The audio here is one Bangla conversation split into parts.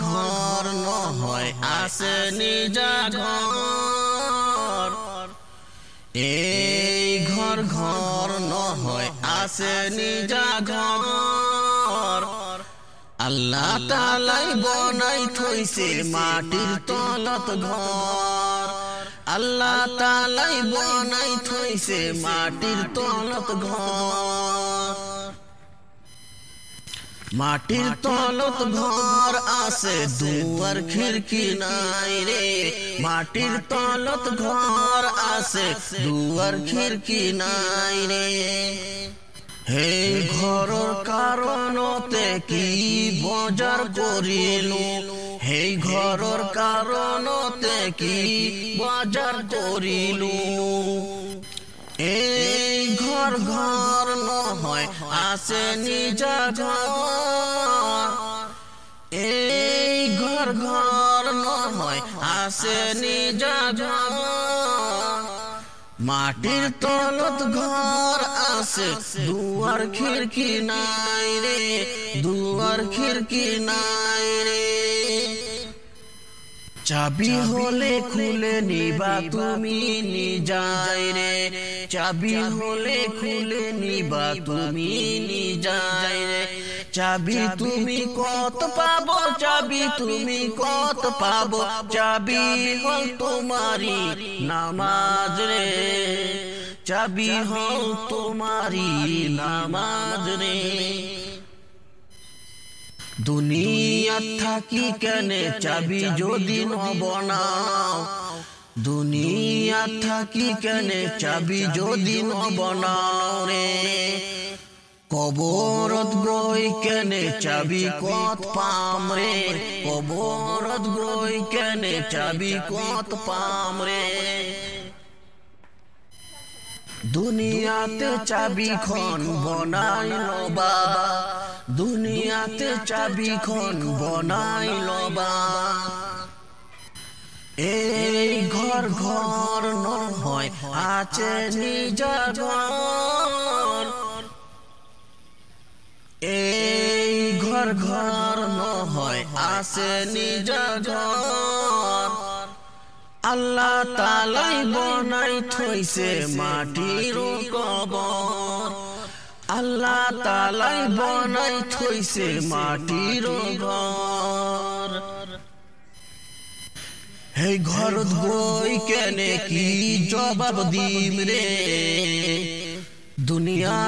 ঘর নহয় আছে নিজা ঘর এই ঘর ঘর নহয় আছে নিজা ঘর আল্লাহ তাআলাই বনাই থৈছে মাটির তলত ঘর আল্লাহ তাআলাই বনাই থৈছে মাটির তলত ঘর মাটির তলত ঘর আছে দুয়ার খিড়কি নাই রে মাটির তলত ঘর আছে দুয়ার খিড়কি নাই রে হে ঘরর কারণতে কি বাজার করিলু হে ঘরর কারণতে কি বাজার করিলু এই ঘর ঘর নহয় আছে নিজা ঘর এই ঘর ঘর নহয় আছে নিজা ঘর মাটির তলত ঘর আছে দুয়ার খিড়কি নাই রে দুয়ার খিড়কি নাই রে চাবি হলে খুলে নিবা তুমি নিজাই রে চাবি হলে খুলে নিবা তুমি নিজাই রে চাবি তুমি কত পাবো চাবি তুমি কত পাবো চাবি হল তোমারি নামাজ রে চাবি হল তোমারি নামাজ রে দুনিয়া থাকি কেনে চাবি যদি ন বনাও দুনিয়া থাকি কেনে চাবি যদি ন বনাও রে কবরত গই কেনে চাবি কত পাম রে কবরত গই কেনে চাবি কত পাম রে দুনিয়াতে চাবি খন বনাইল বাবা দুনিয়াতে চাবি খন বনাইল বাবা এই ঘর ঘর নহয় আছে নিজা ঘর এই ঘর ঘর নহয় আছে নিজা ঘর আল্লাহ তাআলাই বনাই থৈছে মাটির কবর আল্লাহ তাআলাই বনাই থৈছে মাটির ঘর হে ঘরত গই কেনে কি জবাব দিম রে দুনিয়া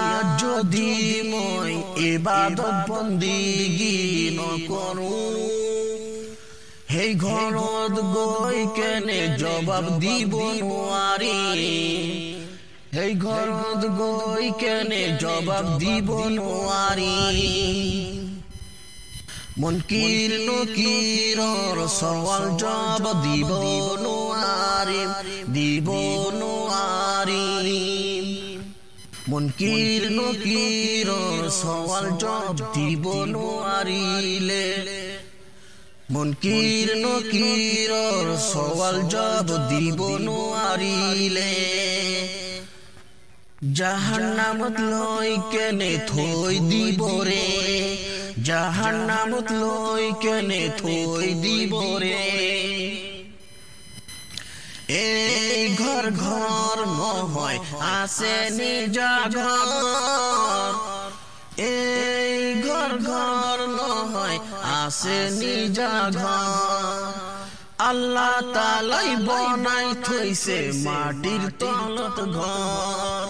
যদি মই ইবাদত বন্দিগি নকৰো হে ঘরত গই কেনে জবাব দিব নোৱাৰি হে ঘরত গই কেনে জবাব দিব নোৱাৰি মুনকির নকিরর সওয়াল জবাব দিব নোৱাৰিম দিব নোৱাৰিম মুনকির নকিরর সওয়াল জবাব দিব নোৱাৰিলে মুনকির নকিরর সওয়াল জবাব দিব নোৱাৰিলে জাহান্নামত লই কেনে থৈ দিব রে জাহান্নামত লই কেনে থৈ দিব রে এই ঘর ঘর নহয় আছে নিজা ঘর এই ঘর ঘর নহয় আছে নিজা ঘর আল্লাহ তাআলাই বনাই থৈছে মাটির তলত ঘর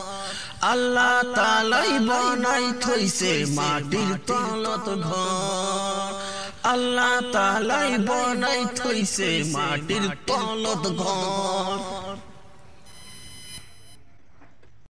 আল্লাহ তাআলাই বনাই থৈছে মাটির তলত ঘর আল্লাহ তাআলাই বনাই থৈছে মাটির তলত ঘর